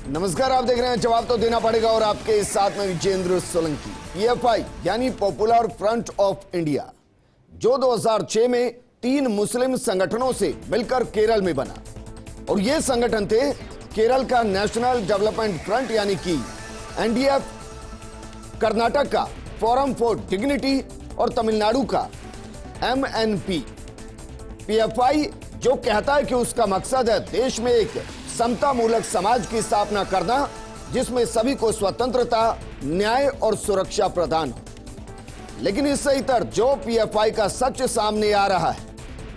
नमस्कार, आप देख रहे हैं जवाब तो देना पड़ेगा और आपके साथ में विजेंद्र सोलंकी। पीएफआई यानी पॉपुलर फ्रंट ऑफ इंडिया, जो 2006 में 3 मुस्लिम संगठनों से मिलकर केरल में बना, और ये संगठन थे केरल का नेशनल डेवलपमेंट फ्रंट यानी कि एनडीएफ, कर्नाटक का फोरम फॉर डिग्निटी और तमिलनाडु का एमएनपी। पीएफआई जो कहता है कि उसका मकसद है देश में एक समतामूलक समाज की स्थापना करना, जिसमें सभी को स्वतंत्रता, न्याय और सुरक्षा प्रदान हो। लेकिन इससे इतर जो पीएफआई का सच सामने आ रहा है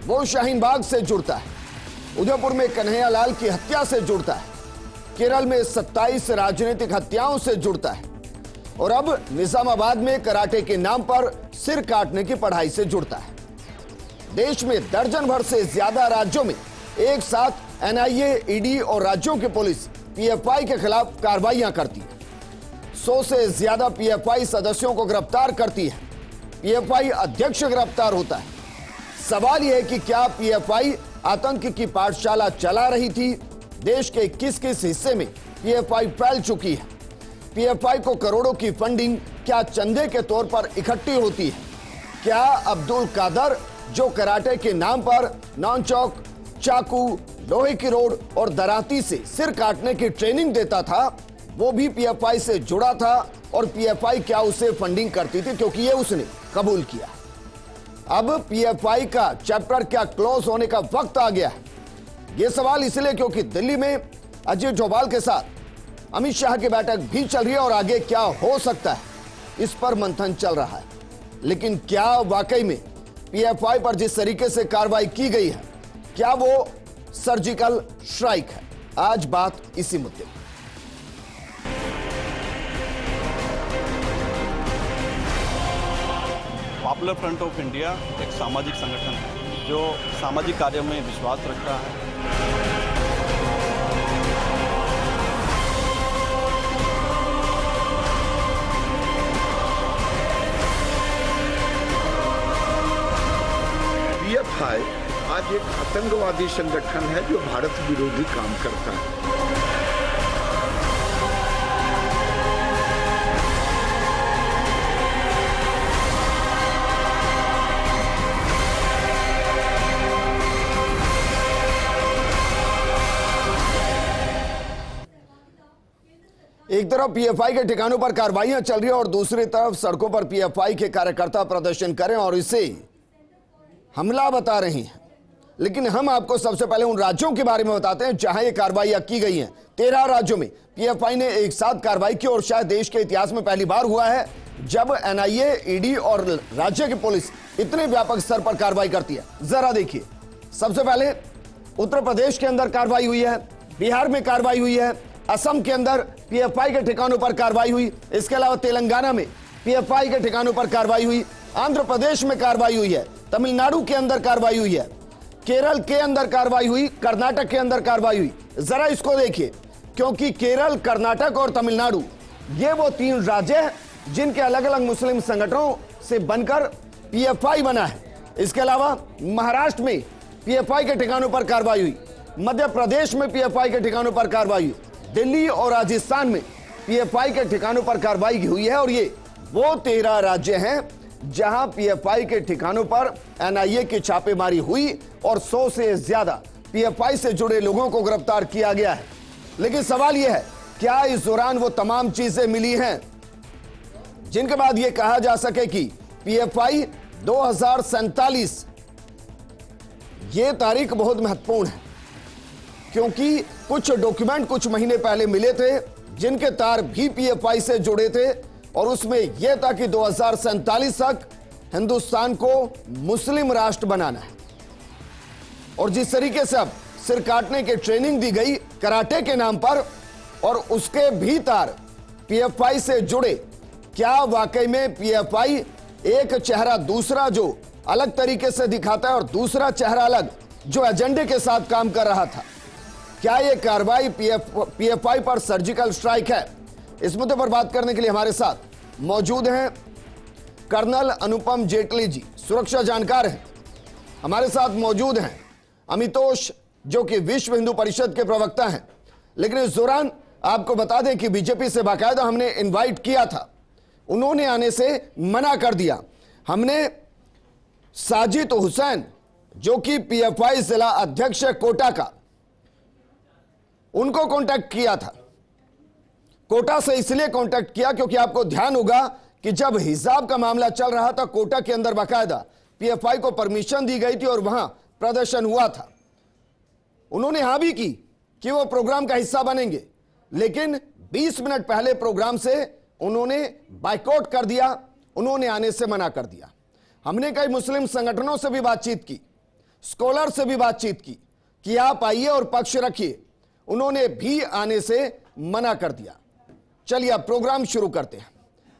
वो शाहीन बाग से जुड़ता है, उदयपुर में कन्हैया लाल की हत्या से जुड़ता है, केरल में 27 राजनीतिक हत्याओं से जुड़ता है, और अब निजामाबाद में कराटे के नाम पर सिर काटने की पढ़ाई से जुड़ता है। देश में दर्जन भर से ज्यादा राज्यों में एक साथ एनआईए, ईडी और राज्यों की पुलिस पीएफआई के खिलाफ कार्रवाइयां करती है। 100 से ज्यादा पीएफआई सदस्यों को गिरफ्तार करती है। पीएफआई अध्यक्ष गिरफ्तार होता है। सवाल यह है कि क्या पीएफआई आतंक की पाठशाला चला रही थी? देश के किस हिस्से में पीएफआई फैल चुकी है? पीएफआई को करोड़ों की फंडिंग क्या चंदे के तौर पर इकट्ठी होती है? क्या अब्दुल कादर जो कराटे के नाम पर नॉनचौक, चाकू, लोहे की रोड और दराती से सिर काटने की ट्रेनिंग देता था, वो भी पीएफआई से जुड़ा था? और पीएफआई क्या उसे फंडिंग करती थी? क्योंकि ये उसने कबूल किया। अब पीएफआई का चैप्टर क्या क्लोज होने का वक्त आ गया है? यह सवाल इसलिए क्योंकि दिल्ली में अजीत डोभाल के साथ अमित शाह की बैठक भी चल रही है और आगे क्या हो सकता है इस पर मंथन चल रहा है। लेकिन क्या वाकई में पीएफआई पर जिस तरीके से कार्रवाई की गई है, क्या वो सर्जिकल स्ट्राइक है? आज बात इसी मुद्दे पर। पॉपुलर फ्रंट ऑफ इंडिया एक सामाजिक संगठन है जो सामाजिक कार्यों में विश्वास रखता है। पीएफआई आज एक आतंकवादी संगठन है जो भारत विरोधी काम करता है। एक तरफ पीएफआई के ठिकानों पर कार्रवाइयां चल रही है और दूसरी तरफ सड़कों पर पीएफआई के कार्यकर्ता प्रदर्शन करें और इसे हमला बता रहे हैं। लेकिन हम आपको सबसे पहले उन राज्यों के बारे में बताते हैं जहां ये कार्रवाइयां की गई हैं। 13 राज्यों में पीएफआई ने एक साथ कार्रवाई की और शायद देश के इतिहास में पहली बार हुआ है जब एनआईए, ईडी और राज्य की पुलिस इतने व्यापक स्तर पर कार्रवाई करती है। जरा देखिए, सबसे पहले उत्तर प्रदेश के अंदर कार्रवाई हुई है, बिहार में कार्रवाई हुई है, असम के अंदर पीएफआई के ठिकानों पर कार्रवाई हुई, इसके अलावा तेलंगाना में पीएफआई के ठिकानों पर कार्रवाई हुई, आंध्र प्रदेश में कार्रवाई हुई है, तमिलनाडु के अंदर कार्रवाई हुई है, केरल के अंदर कार्रवाई हुई, कर्नाटक के अंदर कार्रवाई हुई। जरा इसको देखिए, क्योंकि केरल, कर्नाटक और तमिलनाडु ये वो 3 राज्य हैं जिनके अलग अलग मुस्लिम संगठनों से बनकर पीएफआई बना है। इसके अलावा महाराष्ट्र में पीएफआई के ठिकानों पर कार्रवाई हुई, मध्य प्रदेश में पीएफआई के ठिकानों पर कार्रवाई हुई, दिल्ली और राजस्थान में पीएफआई के ठिकानों पर कार्रवाई हुई है। और ये वो 13 राज्य हैं जहां पीएफआई के ठिकानों पर एनआईए की छापेमारी हुई और 100 से ज्यादा पीएफआई से जुड़े लोगों को गिरफ्तार किया गया है। लेकिन सवाल यह है, क्या इस दौरान वो तमाम चीजें मिली हैं जिनके बाद यह कहा जा सके कि पीएफआई 2047, यह तारीख बहुत महत्वपूर्ण है क्योंकि कुछ डॉक्यूमेंट कुछ महीने पहले मिले थे जिनके तार भी पीएफआई से जुड़े थे और उसमें यह था कि 2047 तक हिंदुस्तान को मुस्लिम राष्ट्र बनाना है। और जिस तरीके से अब सिर काटने की ट्रेनिंग दी गई कराटे के नाम पर और उसके भी तार पीएफआई से जुड़े, क्या वाकई में पीएफआई एक चेहरा दूसरा जो अलग तरीके से दिखाता है और दूसरा चेहरा अलग जो एजेंडे के साथ काम कर रहा था? क्या यह कार्रवाई पीएफआई पर सर्जिकल स्ट्राइक है? इस मुद्दे पर बात करने के लिए हमारे साथ मौजूद हैं कर्नल अनुपम जेटली जी, सुरक्षा जानकार हैं। हमारे साथ मौजूद हैं अमितोष, जो कि विश्व हिंदू परिषद के प्रवक्ता हैं। लेकिन इस दौरान आपको बता दें कि बीजेपी से बाकायदा हमने इनवाइट किया था, उन्होंने आने से मना कर दिया। हमने साजिद हुसैन जो कि पीएफआई जिला अध्यक्ष है कोटा का, उनको कांटेक्ट किया था। कोटा से इसलिए कांटेक्ट किया क्योंकि आपको ध्यान होगा कि जब हिजाब का मामला चल रहा था कोटा के अंदर बाकायदा पीएफआई को परमिशन दी गई थी और वहां प्रदर्शन हुआ था। उन्होंने हाँ भी की कि वो प्रोग्राम का हिस्सा बनेंगे, लेकिन 20 मिनट पहले प्रोग्राम से उन्होंने बाइकआउट कर दिया, उन्होंने आने से मना कर दिया। हमने कई मुस्लिम संगठनों से भी बातचीत की, स्कॉलर से भी बातचीत की कि आप आइए और पक्ष रखिए, उन्होंने भी आने से मना कर दिया। चलिए अब प्रोग्राम शुरू करते हैं,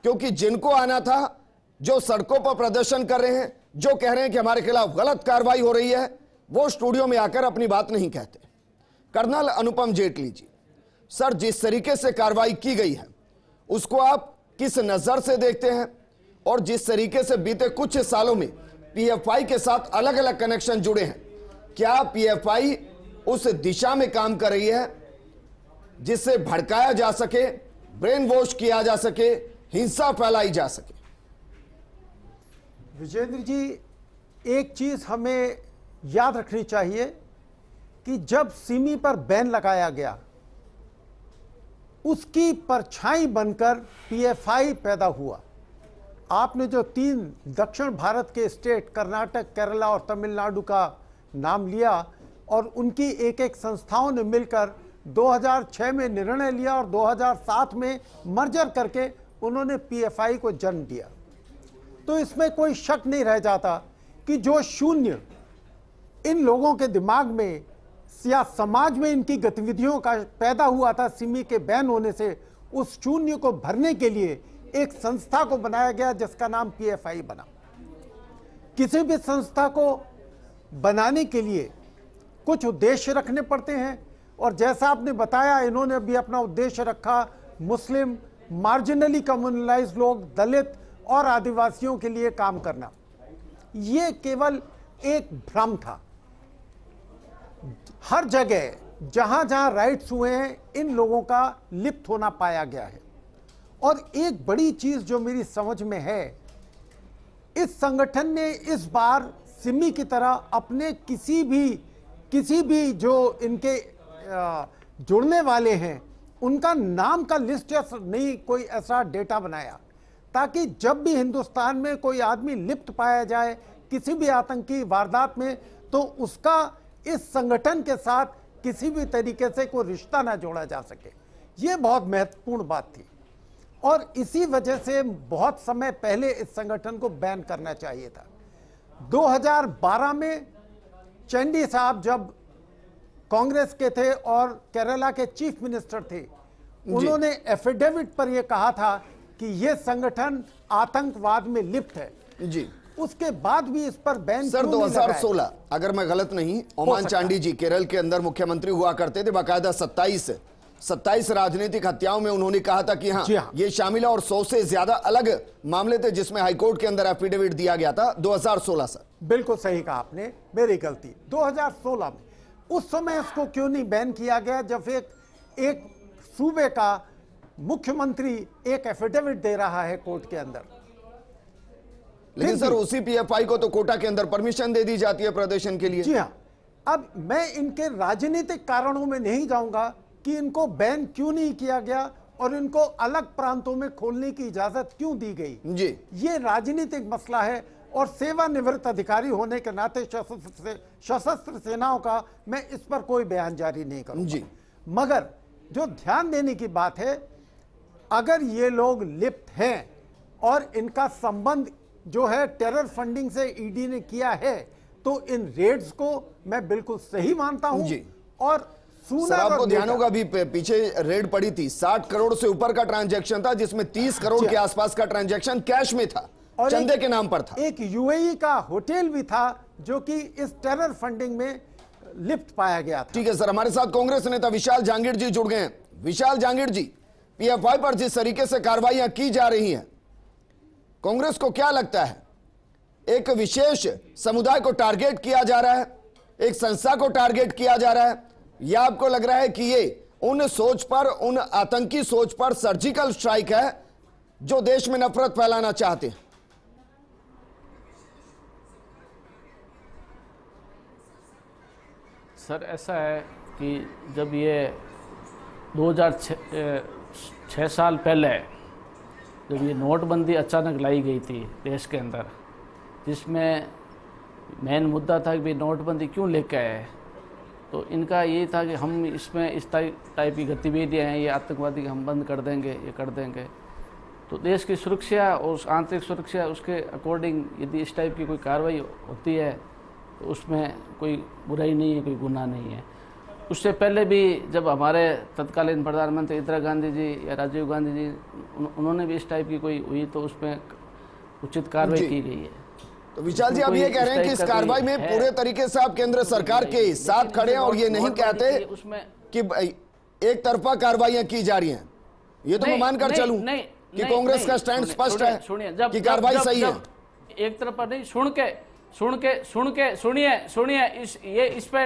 क्योंकि जिनको आना था, जो सड़कों पर प्रदर्शन कर रहे हैं, जो कह रहे हैं कि हमारे खिलाफ गलत कार्रवाई हो रही है, वो स्टूडियो में आकर अपनी बात नहीं कहते। कर्नल अनुपम जेटली जी, सर जिस तरीके से कार्रवाई की गई है उसको आप किस नजर से देखते हैं, और जिस तरीके से बीते कुछ सालों में पीएफआई के साथ अलग अलग कनेक्शन जुड़े हैं, क्या पीएफआई उस दिशा में काम कर रही है जिससे भड़काया जा सके, ब्रेन वॉश किया जा सके, हिंसा फैलाई जा सके? विजेंद्र जी, एक चीज हमें याद रखनी चाहिए कि जब सिमी पर बैन लगाया गया, उसकी परछाई बनकर पीएफआई पैदा हुआ। आपने जो 3 दक्षिण भारत के स्टेट कर्नाटक, केरला और तमिलनाडु का नाम लिया, और उनकी एक एक संस्थाओं ने मिलकर 2006 में निर्णय लिया और 2007 में मर्जर करके उन्होंने पीएफआई को जन्म दिया। तो इसमें कोई शक नहीं रह जाता कि जो शून्य इन लोगों के दिमाग में या समाज में इनकी गतिविधियों का पैदा हुआ था सिमी के बैन होने से, उस शून्य को भरने के लिए एक संस्था को बनाया गया जिसका नाम पीएफआई बना। किसी भी संस्था को बनाने के लिए कुछ उद्देश्य रखने पड़ते हैं, और जैसा आपने बताया, इन्होंने भी अपना उद्देश्य रखा मुस्लिम, मार्जिनली कम्युनलाइज्ड लोग, दलित और आदिवासियों के लिए काम करना। ये केवल एक भ्रम था। हर जगह जहां जहां राइट्स हुए हैं, इन लोगों का लिप्त होना पाया गया है। और एक बड़ी चीज जो मेरी समझ में है, इस संगठन ने इस बार सिमी की तरह अपने किसी भी जो इनके जुड़ने वाले हैं उनका नाम का लिस्ट या नहीं कोई ऐसा डेटा बनाया, ताकि जब भी हिंदुस्तान में कोई आदमी लिप्त पाया जाए किसी भी आतंकी वारदात में, तो उसका इस संगठन के साथ किसी भी तरीके से कोई रिश्ता ना जोड़ा जा सके। ये बहुत महत्वपूर्ण बात थी, और इसी वजह से बहुत समय पहले इस संगठन को बैन करना चाहिए था। 2012 में चंडी साहब जब कांग्रेस के थे और केरला के चीफ मिनिस्टर थे, उन्होंने एफिडेविट पर यह कहा था कि यह संगठन आतंकवाद में लिप्त है जी। उसके बाद भी इस पर बैन सर 2016, अगर मैं गलत नहीं, ओमान चांडी जी केरल के अंदर मुख्यमंत्री हुआ करते थे। बाकायदा 27 राजनीतिक हत्याओं में उन्होंने कहा था कि हाँ, ये शामिल है, और 100 से ज्यादा अलग मामले थे जिसमें हाईकोर्ट के अंदर एफिडेविट दिया गया था 2016। सर बिल्कुल सही कहा आपने, मेरी गलती। 2016 में उस समय इसको क्यों नहीं बैन किया गया, जब एक सूबे का मुख्यमंत्री एक एफिडेविट दे रहा है कोर्ट के अंदर। लेकिन सर उसी पीएफआई को तो कोटा के अंदर परमिशन दे दी जाती है प्रदर्शन के लिए। जी हाँ, अब मैं इनके राजनीतिक कारणों में नहीं जाऊंगा कि इनको बैन क्यों नहीं किया गया और इनको अलग प्रांतों में खोलने की इजाजत क्यों दी गई जी। ये राजनीतिक मसला है, और सेवानिवृत्त अधिकारी होने के नाते सशस्त्र सेनाओं का मैं इस पर कोई बयान जारी नहीं करूंगा जी। मगर जो ध्यान देने की बात है, अगर ये लोग लिप्त हैं और इनका संबंध जो है टेरर फंडिंग से ईडी ने किया है, तो इन रेड्स को मैं बिल्कुल सही मानता हूं जी। और सर आपको ध्यान होगा भी पीछे रेड पड़ी थी, 60 करोड़ से ऊपर का ट्रांजैक्शन था, जिसमें 30 करोड़ के आसपास का ट्रांजैक्शन कैश में था और चंदे के नाम पर था। एक यूएई का होटल भी था जो कि इस टेरर फंडिंग में लिप्त पाया गया था। ठीक है सर, हमारे साथ कांग्रेस नेता विशाल जहांगीर जी जुड़ गए हैं। विशाल जहांगीर जी, पीएफआई पर जिस तरीके से कार्रवाइयां की जा रही हैं, कांग्रेस को क्या लगता है, एक विशेष समुदाय को टारगेट किया जा रहा है, एक संस्था को टारगेट किया जा रहा है, या आपको लग रहा है कि ये उन सोच पर, उन आतंकी सोच पर सर्जिकल स्ट्राइक है जो देश में नफरत फैलाना चाहते हैं। सर ऐसा है कि जब ये 2006 साल पहले जब ये नोटबंदी अचानक लाई गई थी देश के अंदर, जिसमें मेन मुद्दा था कि भाई नोटबंदी क्यों लेके आए, तो इनका ये था कि हम इसमें इस टाइप की गतिविधियाँ हैं, ये आतंकवादी हम बंद कर देंगे, ये कर देंगे। तो देश की सुरक्षा और उस आंतरिक सुरक्षा उसके अकॉर्डिंग यदि इस टाइप की कोई कार्रवाई होती है तो उसमें कोई बुराई नहीं है, कोई गुनाह नहीं है। उससे पहले भी जब हमारे तत्कालीन प्रधानमंत्री इंदिरा गांधी जी या राजीव गांधी जी उन्होंने भी इस टाइप की कोई हुई तो उसमें उचित कार्रवाई की गई है। तो विशाल जी, आप ये कह रहे हैं कि इस कार्रवाई में पूरे तरीके से आप केंद्र सरकार के साथ खड़े हैं और ये नहीं कहते कि एक तरफा कार्रवाइयां की जा रही हैं। ये तो मैं मानकर चलूं कि कांग्रेस का स्टैंड स्पष्ट है कि कार्रवाई सही है। एक तरफा नहीं, सुनिए इस पे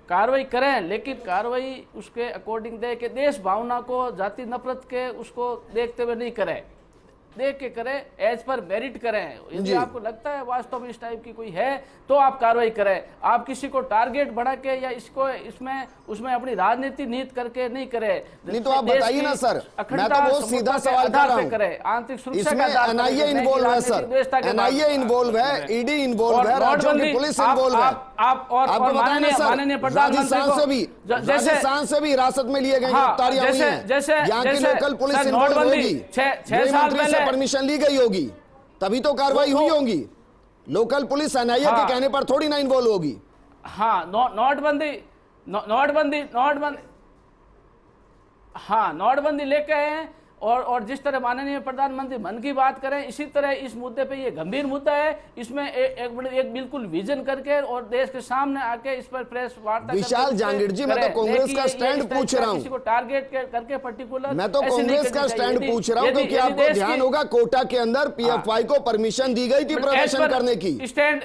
कार्रवाई करें, लेकिन कार्रवाई उसके अकॉर्डिंग दे के देश भावना को, जाति नफरत के उसको देखते हुए नहीं करें, देख के करें, एज पर मेरिट करें। यदि आपको लगता है वास्तव में इस टाइप की कोई है तो आप कार्रवाई करें। आप किसी को टारगेट बना के या इसको इसमें उसमें अपनी राजनीति नीत करके नहीं करें। नहीं तो आप बताइए ना सर, मैं तो बहुत सीधा सवाल कर रहा हूं। आंतरिक सुरक्षा इसमें एनआईए इन्वॉल्व है सर, एनआईए इन्वॉल्व है, ईडी इन्वॉल्व है, राज्यों की पुलिस इन्वॉल्व है। आपको बताना सर, राजस्थान से भी हिरासत में लिए गए, गिरफ्तारियां हुई हैं, यहाँ की लोकल पुलिस इन्वॉल्व होगी, 6 साल पहले परमिशन ली गई होगी, तभी तो कार्रवाई हुई होगी। लोकल पुलिस एनआईए के कहने पर थोड़ी ना इन्वॉल्व होगी। हाँ, नोटबंदी लेके आए और जिस तरह माननीय प्रधानमंत्री मन की बात करें, इसी तरह इस मुद्दे पे ये गंभीर मुद्दा है, इसमें एक बिल्कुल विजन करके और देश के सामने आके इस पर प्रेस वार्ता। विशाल जहांगीर जी, मैं तो कांग्रेस का स्टैंड पूछ रहा हूं, किसी को टारगेट करके पर्टिकुलर, मैं तो कांग्रेस का स्टैंड पूछ रहा हूं, क्योंकि आपको ध्यान होगा कोटा के अंदर पीएफआई को परमिशन दी गई थी प्रदर्शन करने की। स्टैंड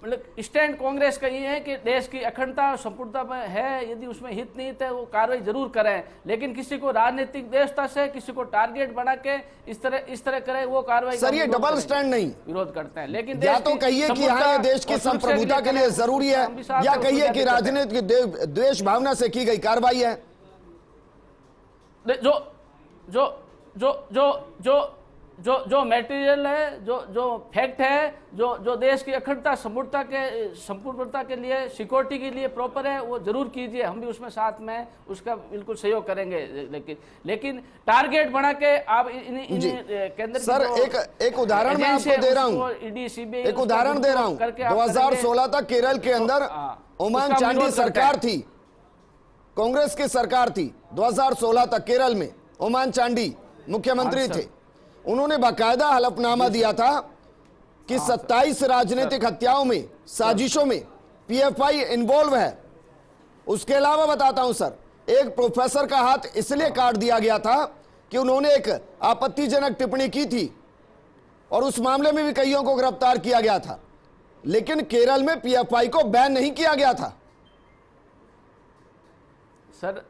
मतलब स्टैंड कांग्रेस का ये है कि देश की अखंडता और संपूर्णता में है, यदि उसमें हित नहीं है वो कार्रवाई जरूर करें, लेकिन किसी को राजनीतिक देशता से किसी को टारगेट बना के इस तरह करें वो कार्रवाई। सर ये डबल स्टैंड नहीं, विरोध करते हैं, लेकिन या तो कहिए कि हाँ ये देश की संप्रभुता के लिए जरूरी है, या कहिए कि राजनीतिक द्वेष भावना से की गई कार्रवाई है। जो मटेरियल है, जो फैक्ट है, जो देश की अखंडता संपूर्णता के लिए, सिक्योरिटी के लिए प्रॉपर है, वो जरूर कीजिए, हम भी उसमें साथ में उसका बिल्कुल सहयोग करेंगे। लेकिन टारगेट बना के आप केंद्र सर एक उदाहरण मैं आपको दे रहा हूं, एक उदाहरण दे रहा हूं। 2016 तक केरल के अंदर ओमान चांडी सरकार थी, कांग्रेस की सरकार थी। 2016 तक केरल में ओमान चांडी मुख्यमंत्री थे। उन्होंने बाकायदा हलफनामा दिया था कि 27 राजनीतिक हत्याओं में, साजिशों में पीएफआई इन्वॉल्व है। उसके अलावा बताता हूं सर, एक प्रोफेसर का हाथ इसलिए काट दिया गया था कि उन्होंने एक आपत्तिजनक टिप्पणी की थी और उस मामले में भी कईयों को गिरफ्तार किया गया था, लेकिन केरल में पीएफआई को बैन नहीं किया गया था। सर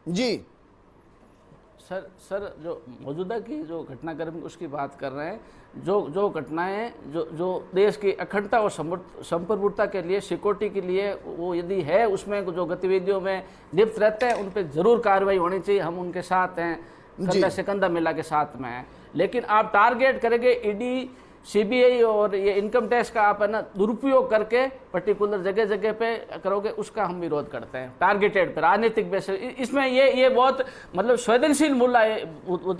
जी सर जो मौजूदा की जो घटनाक्रम उसकी बात कर रहे हैं, जो घटनाएं जो देश की अखंडता और संप्रभुता के लिए, सिक्योरिटी के लिए वो यदि है, उसमें जो गतिविधियों में लिप्त रहते हैं उन पर जरूर कार्रवाई होनी चाहिए। हम उनके साथ हैं, कंधा से कंधा मिला के साथ में हैं। लेकिन आप टारगेट करेंगे ईडी, सीबीआई और ये इनकम टैक्स का आप है ना दुरुपयोग करके पर्टिकुलर जगह पे करोगे, उसका हम विरोध करते हैं। टारगेटेड पे राजनीतिक बेसिस, इसमें ये बहुत मतलब संवेदनशील मुद्दा है,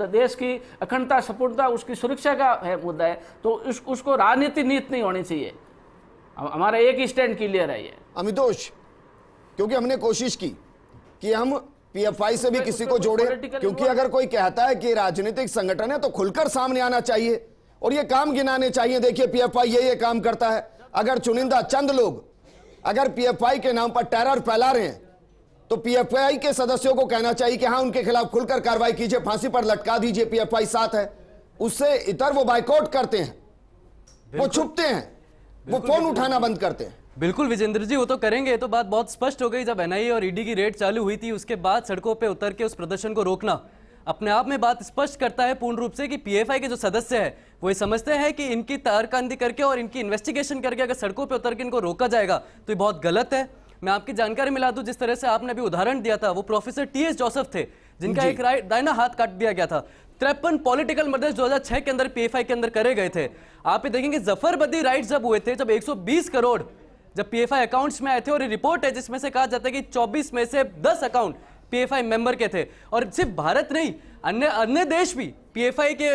देश की अखंडता संपूर्णता उसकी सुरक्षा का है मुद्दा है, तो उसको राजनीति नीति नहीं होनी चाहिए। हमारा एक ही स्टैंड क्लियर है ये अमितोष, क्योंकि हमने कोशिश की कि हम पीएफआई से भी किसी को जोड़े, क्योंकि अगर कोई कहता है कि राजनीतिक संगठन है तो खुलकर सामने आना चाहिए और ये काम गिनाने चाहिए। देखिए पीएफआई ये काम करता है। अगर चुनिंदा चंद लोग अगर पीएफआई के नाम पर टेरर फैला रहे हैं तो पीएफआई के सदस्यों को कहना चाहिए कि हाँ उनके खिलाफ खुलकर कार्रवाई कीजिए, फांसी पर लटका दीजिए, पीएफआई साथ है। उससे इतर वो बाइकआउट करते हैं। वो छुपते हैं, वो फोन उठाना बंद करते हैं। बिल्कुल विजेंद्र जी, वो तो करेंगे। ये तो बात बहुत स्पष्ट हो गई जब एनआईए और ईडी की रेड चालू हुई थी, उसके बाद सड़कों पे उतर के उस प्रदर्शन को रोकना अपने आप में बात स्पष्ट करता है पूर्ण रूप से कि पीएफआई के जो सदस्य हैं वो ये समझते हैं कि इनकी तारकांदी करके और इनकी इन्वेस्टिगेशन करके अगर सड़कों पे उतर के इनको रोका जाएगा तो ये बहुत गलत है। मैं आपकी जानकारी मिला दूं, जिस तरह से आपने अभी उदाहरण दिया था, वो प्रोफेसर टीएस जोसेफ थे जिनका एक दाहिना हाथ काट दिया गया था। 53 पॉलिटिकल मर्डर्स 2006 के अंदर पीएफआई के अंदर करे गए थे। आप ये देखेंगे जफरबदी राइट्स जब हुए थे, जब 120 करोड़ जब पीएफआई अकाउंट्स में आए थे, और ये रिपोर्ट है जिसमें से कहा जाता है कि 24 में से 10 अकाउंट पीएफआई मेंबर के थे। और सिर्फ भारत नहीं, अन्य देश भी पीएफआई के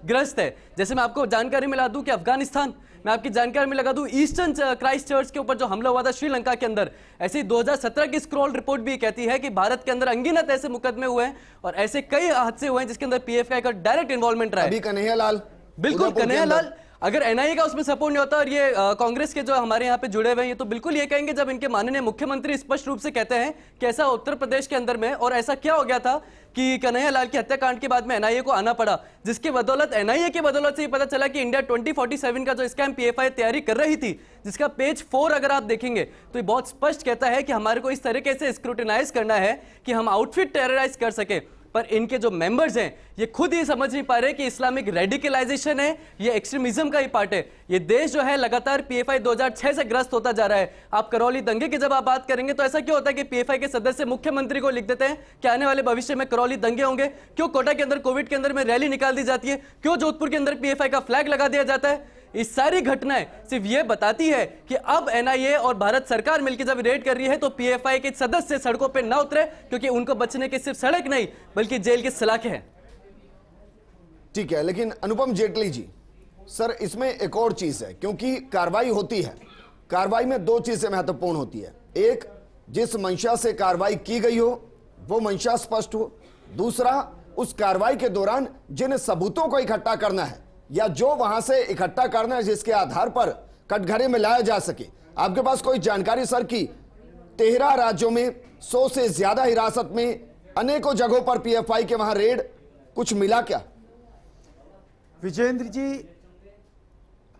ग्रस्त है। जैसे मैं आपको जानकारी मिला दूं कि अफगानिस्तान, मैं आपकी जानकारी में लगा दूं ईस्टर्न क्राइस्ट चर्च के ऊपर जो हमला हुआ था श्रीलंका के अंदर, ऐसी 2017 की स्क्रॉल रिपोर्ट भी कहती है कि भारत के अंदर अनगिनत ऐसे मुकदमे हुए हैं और ऐसे कई हादसे हुए हैं जिसके अंदर पीएफआई का डायरेक्ट इन्वॉल्वमेंट रहा है। अभी कन्हैयालाल, बिल्कुल कन्हैयालाल, अगर एनआईए का उसमें सपोर्ट नहीं होता और ये कांग्रेस के जो हमारे यहाँ पे जुड़े हुए हैं ये तो बिल्कुल ये कहेंगे, जब इनके माननीय मुख्यमंत्री स्पष्ट रूप से कहते हैं कि ऐसा उत्तर प्रदेश के अंदर में, और ऐसा क्या हो गया था कि कन्हैयालाल की हत्याकांड के बाद में एनआईए को आना पड़ा, जिसके बदौलत एनआईए की बदौलत से ये पता चला कि इंडिया 2047 का जो स्कैम पीएफआई तैयारी कर रही थी, जिसका पेज 4 अगर आप देखेंगे तो ये बहुत स्पष्ट कहता है कि हमारे को इस तरीके से स्क्रूटिनाइज करना है कि हम आउटफिट टेरराइज कर सके। पर इनके जो मेंबर्स हैं ये खुद ही समझ नहीं पा रहे कि इस्लामिक रेडिकलाइजेशन है, ये एक्सट्रीमिज्म का ही पार्ट है। ये देश जो है लगातार पीएफआई 2006 से ग्रस्त होता जा रहा है। आप करौली दंगे की जब आप बात करेंगे तो ऐसा क्यों होता है कि पीएफआई के सदस्य मुख्यमंत्री को लिख देते हैं कि आने वाले भविष्य में करौली दंगे होंगे? क्यों कोटा के अंदर कोविड के अंदर में रैली निकाल दी जाती है? क्यों जोधपुर के अंदर पीएफआई का फ्लैग लगा दिया जाता है? इस सारी घटनाएं सिर्फ ये बताती है कि अब एनआईए और भारत सरकार मिलकर जब रेड कर रही है तो पीएफआई के सदस्य सड़कों पर ना उतरे, क्योंकि उनको बचने के सिर्फ सड़क नहीं बल्कि जेल की सलाखें हैं। ठीक है, लेकिन अनुपम जेटली जी, सर इसमें एक और चीज है, क्योंकि कार्रवाई होती है, कार्रवाई में दो चीजें महत्वपूर्ण होती है। एक, जिस मंशा से कार्रवाई की गई हो वो मंशा स्पष्ट हो। दूसरा, उस कार्रवाई के दौरान जिन सबूतों को इकट्ठा करना है या जो वहां से इकट्ठा करना है जिसके आधार पर कटघरे में लाया जा सके। आपके पास कोई जानकारी सर की 13 राज्यों में 100 से ज्यादा हिरासत में अनेकों जगहों पर पीएफआई के वहां रेड, कुछ मिला क्या? विजेंद्र जी,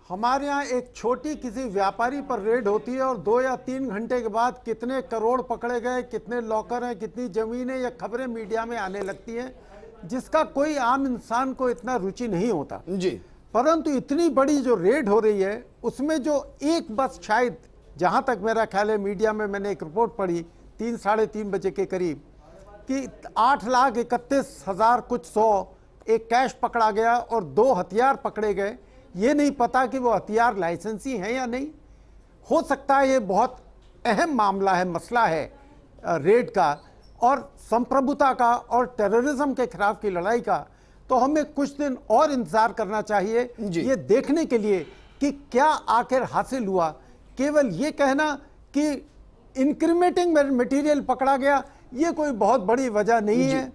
हमारे यहाँ एक छोटी किसी व्यापारी पर रेड होती है और 2 या 3 घंटे के बाद कितने करोड़ पकड़े गए, कितने लॉकर हैं, कितनी जमीनें या खबरें मीडिया में आने लगती हैं, जिसका कोई आम इंसान को इतना रुचि नहीं होता जी। परंतु इतनी बड़ी जो रेड हो रही है उसमें जो एक बस, शायद जहां तक मेरा ख्याल है, मीडिया में मैंने एक रिपोर्ट पढ़ी 3 साढ़े 3 बजे के करीब कि 8,31,000 कुछ 100 एक कैश पकड़ा गया और 2 हथियार पकड़े गए। ये नहीं पता कि वो हथियार लाइसेंसी हैं या नहीं। हो सकता है ये बहुत अहम मामला है, मसला है रेड का और संप्रभुता का और टेररिज्म के खिलाफ की लड़ाई का। तो हमें कुछ दिन और इंतजार करना चाहिए ये देखने के लिए कि क्या आखिर हासिल हुआ। केवल ये कहना कि इंक्रीमेंटिंग मटेरियल पकड़ा गया, ये कोई बहुत बड़ी वजह नहीं है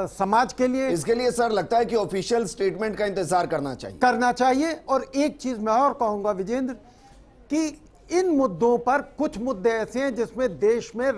समाज के लिए। इसके लिए सर लगता है कि ऑफिशियल स्टेटमेंट का इंतजार करना चाहिए। और एक चीज मैं और कहूंगा विजेंद्र, कि इन मुद्दों पर कुछ मुद्दे ऐसे हैं जिसमें देश में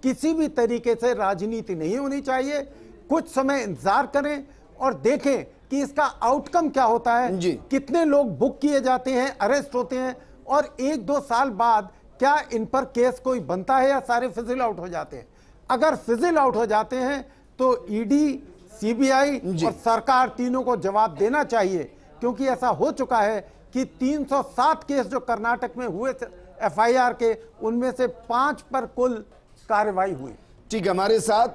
किसी भी तरीके से राजनीति नहीं होनी चाहिए। कुछ समय इंतजार करें और देखें कि इसका आउटकम क्या होता है, कितने लोग बुक किए जाते हैं, अरेस्ट होते हैं, और 1-2 साल बाद क्या इन पर केस कोई बनता है या सारे फिजिल आउट हो जाते हैं। अगर फिजिल आउट हो जाते हैं तो ईडी, सीबीआई और सरकार तीनों को जवाब देना चाहिए, क्योंकि ऐसा हो चुका है कि 307 केस जो कर्नाटक में हुए थे एफआईआर के, उनमें से 5 पर कुल कार्रवाई हुई। ठीक है, हमारे साथ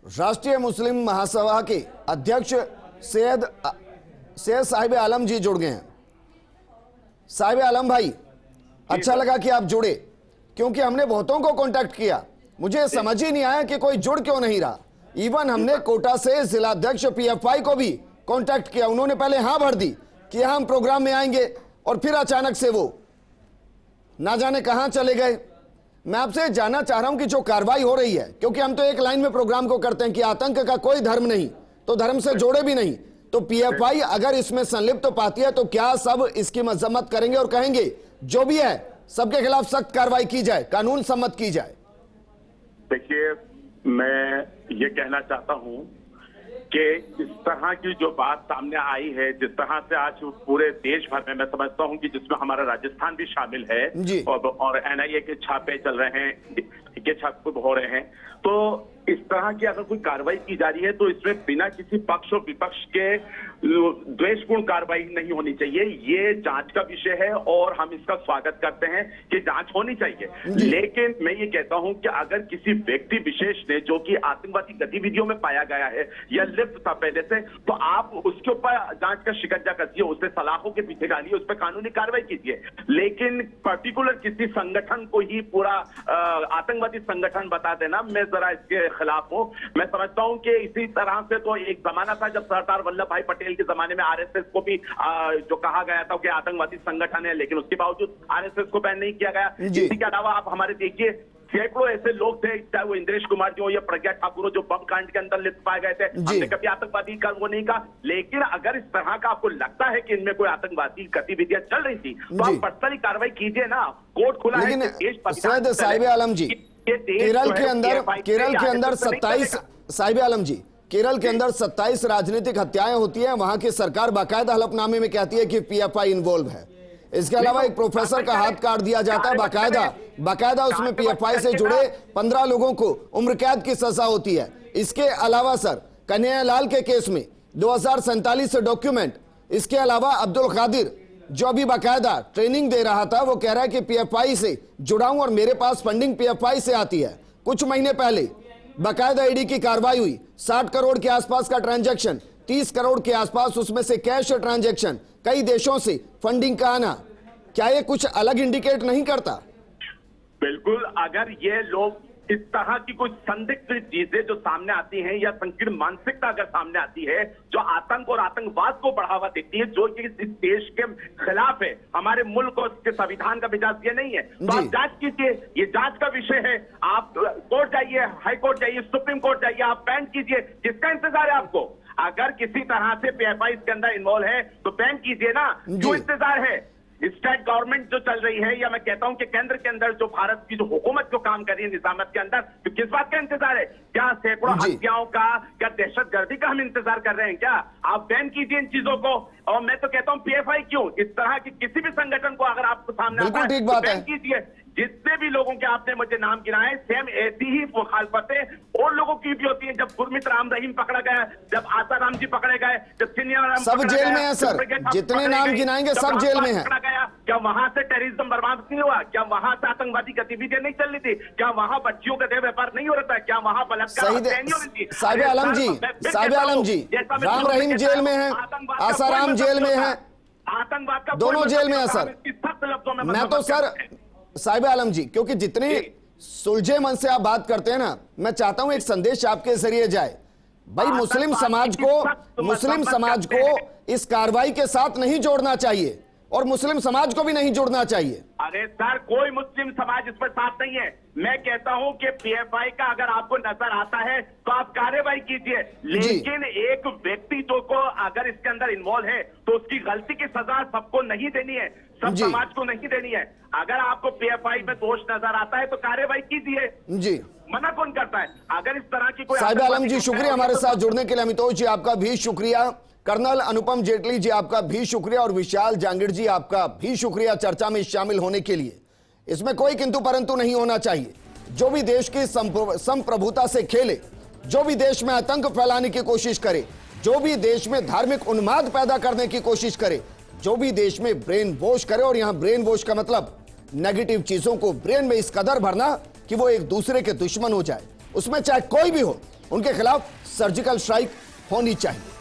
राष्ट्रीय मुस्लिम महासभा के अध्यक्ष सैयद साहिब आलम जी जुड़ गए हैं। साहिब आलम भाई, अच्छा लगा कि आप जुड़े, क्योंकि हमने बहुतों को कांटेक्ट किया, मुझे समझ ही नहीं आया कि कोई जुड़ क्यों नहीं रहा। इवन हमने कोटा से जिलाध्यक्ष पीएफआई को भी कांटेक्ट किया, उन्होंने पहले हाँ भर दी कि हम प्रोग्राम में आएंगे, और फिर अचानक से वो ना जाने कहां चले गए। मैं आपसे जानना चाह रहा हूं कि जो कार्रवाई हो रही है, क्योंकि हम तो एक लाइन में प्रोग्राम को करते हैं कि आतंक का कोई धर्म नहीं, तो धर्म से जोड़े भी नहीं, तो पीएफआई अगर इसमें संलिप्त तो पाती है तो क्या सब इसकी मजम्मत करेंगे और कहेंगे जो भी है सबके खिलाफ सख्त कार्रवाई की जाए, कानून सम्मत की जाए? देखिए, मैं ये कहना चाहता हूं कि इस तरह की जो बात सामने आई है, जिस तरह से आज पूरे देश भर में, मैं समझता हूं कि जिसमें हमारा राजस्थान भी शामिल है जी। और एनआईए के छापे चल रहे हैं, के छापे हो रहे हैं, तो इस तरह की अगर कोई कार्रवाई की जा रही है तो इसमें बिना किसी पक्ष और विपक्ष के द्वेषपूर्ण कार्रवाई नहीं होनी चाहिए। ये जांच का विषय है और हम इसका स्वागत करते हैं कि जांच होनी चाहिए। लेकिन मैं ये कहता हूं कि अगर किसी व्यक्ति विशेष ने, जो कि आतंकवादी गतिविधियों में पाया गया है या लिप्त था पहले से, तो आप उसके ऊपर जांच का शिकंजा कसिए, उससे सलाखों के पीछे डालिए, उस पर कानूनी कार्रवाई कीजिए। लेकिन पर्टिकुलर किसी संगठन को ही पूरा आतंकवादी संगठन बता देना, मैं जरा इसके खिलाफ हूं। मैं समझता हूं कि इसी तरह से तो एक जमाना था जब सरदार वल्लभ भाई पटेल के जमाने में आरएसएस को भी जो कहा गया था कि आतंकवादी संगठन है, लेकिन उसके बावजूद आरएसएस को बैन नहीं किया गया। इसी के अलावा आप हमारे देखिए सैकड़ों ऐसे लोग थे, चाहे वो इंद्रेश कुमार जी हो या प्रज्ञा ठाकुर हो, जो बम कांड के अंदर लिप्त पाए गए थे। हमने कभी आतंकवादी का वो नहीं कहा, लेकिन अगर इस तरह का आपको लगता है कि इनमें कोई आतंकवादी गतिविधियां चल रही थी तो आप पर्सनली कार्रवाई कीजिए ना। कोर्ट खुला है। लेकिन सैयद साहिब आलम जी, केरल के अंदर 27 साहिब आलम जी, केरल के अंदर 27 राजनीतिक हत्याएं होती हैं। वहां की सरकार बाकायदा हलफनामे में कहती है कि पीएफआई इन्वॉल्व है। इसके अलावा एक प्रोफेसर का हाथ काट दिया जाता है, बाकायदा उसमें पीएफआई से जुड़े 15 लोगों को उम्र कैद की सजा होती है। इसके अलावा सर कन्हैयालाल के केस में 2047 डॉक्यूमेंट, इसके अलावा अब्दुल कादिर जो अभी बाकायदा ट्रेनिंग दे रहा था, वो कह रहा है कि पीएफआई से जुड़ा हूं और मेरे पास फंडिंग पीएफआई से आती है। कुछ महीने पहले बाकायदा ईडी की कार्रवाई हुई, 60 करोड़ के आसपास का ट्रांजैक्शन, 30 करोड़ के आसपास उसमें से कैश ट्रांजैक्शन, कई देशों से फंडिंग का आना, क्या ये कुछ अलग इंडिकेट नहीं करता? बिल्कुल। अगर ये लोग इस तरह की कुछ संदिग्ध चीजें जो सामने आती हैं या संकीर्ण मानसिकता अगर सामने आती है जो आतंक और आतंकवाद को बढ़ावा देती है, जो कि इस देश के खिलाफ है, हमारे मुल्क और इसके संविधान का मिजाज ये नहीं है, तो आप जांच कीजिए। ये जांच का विषय है। आप कोर्ट जाइए, हाई कोर्ट जाइए, सुप्रीम कोर्ट जाइए, आप बैन कीजिए। किसका इंतजार है आपको? अगर किसी तरह से पीएफआई इसके अंदर इन्वॉल्व है तो बैन कीजिए ना। जो इंतजार है स्टेट गवर्नमेंट जो चल रही है, या मैं कहता हूं कि केंद्र के अंदर जो भारत की जो हुकूमत जो काम कर रही है निजामत के अंदर, तो किस बात का इंतजार है? क्या सैकड़ों हत्याओं का, क्या दहशतगर्दी का हम इंतजार कर रहे हैं क्या? आप बैन कीजिए इन चीजों को। और मैं तो कहता हूं पीएफआई क्यों, इस तरह की किसी भी संगठन को अगर आपको सामने आता है तो बैन कीजिए। जितने भी लोगों के आपने मुझे नाम गिनाए, सेम ऐसी ही मुखालफतें और लोगों की भी होती हैं। जब गुरमीत राम रहीम पकड़ा गया, जब आसाराम जी पकड़े गए, जब सिन्हा सब जेल में है सर, जितने नाम गिनाएंगे सब जेल में है। क्या वहां से टेररिज्म बर्बाद नहीं हुआ? क्या वहां से आतंकवादी गतिविधियां नहीं चल रही थी? क्या वहां बच्चियों का देह व्यापार नहीं हो रहा था? क्या वहां बलात्कार नहीं हो रही थी? साहिब आलम जी, राम रहीम जेल में है, आसाराम जेल में है, आतंकवाद का दोनों जेल में है सर। मैं तो सर साहिब आलम जी, क्योंकि जितने सुलझे मन से आप बात करते हैं ना, मैं चाहता हूं एक संदेश आपके जरिए जाए। भाई मुस्लिम समाज को इस कार्रवाई के साथ नहीं जोड़ना चाहिए और मुस्लिम समाज को भी नहीं जोड़ना चाहिए। अरे सर, कोई मुस्लिम समाज इस पर साथ नहीं है। मैं कहता हूं कि पीएफआई का अगर आपको नजर आता है तो आप कार्रवाई कीजिए, लेकिन एक व्यक्ति जो को अगर इसके अंदर इन्वॉल्व है तो उसकी गलती की सजा सबको नहीं देनी है, सब समाज को नहीं देनी है। अगर आपको पीएफआई में दोष नजर आता है तो कार्रवाई कीजिए जी, मना कौन करता है? अगर इस तरह की कोई साहिब आलम जी शुक्रिया हमारे साथ जुड़ने के लिए। अमितोष जी आपका भी शुक्रिया, कर्नल अनुपम जेटली जी आपका भी शुक्रिया और विशाल जांगिड़ जी आपका भी शुक्रिया चर्चा में शामिल होने के लिए। इसमें कोई किंतु परंतु नहीं होना चाहिए। जो भी देश की संप्रभुता से खेले, जो भी देश में आतंक फैलाने की कोशिश करे, जो भी देश में धार्मिक उन्माद पैदा करने की कोशिश करे, जो भी देश में ब्रेन वॉश करे, और यहां ब्रेन वॉश का मतलब नेगेटिव चीजों को ब्रेन में इस कदर भरना कि वो एक दूसरे के दुश्मन हो जाए, उसमें चाहे कोई भी हो, उनके खिलाफ सर्जिकल स्ट्राइक होनी चाहिए।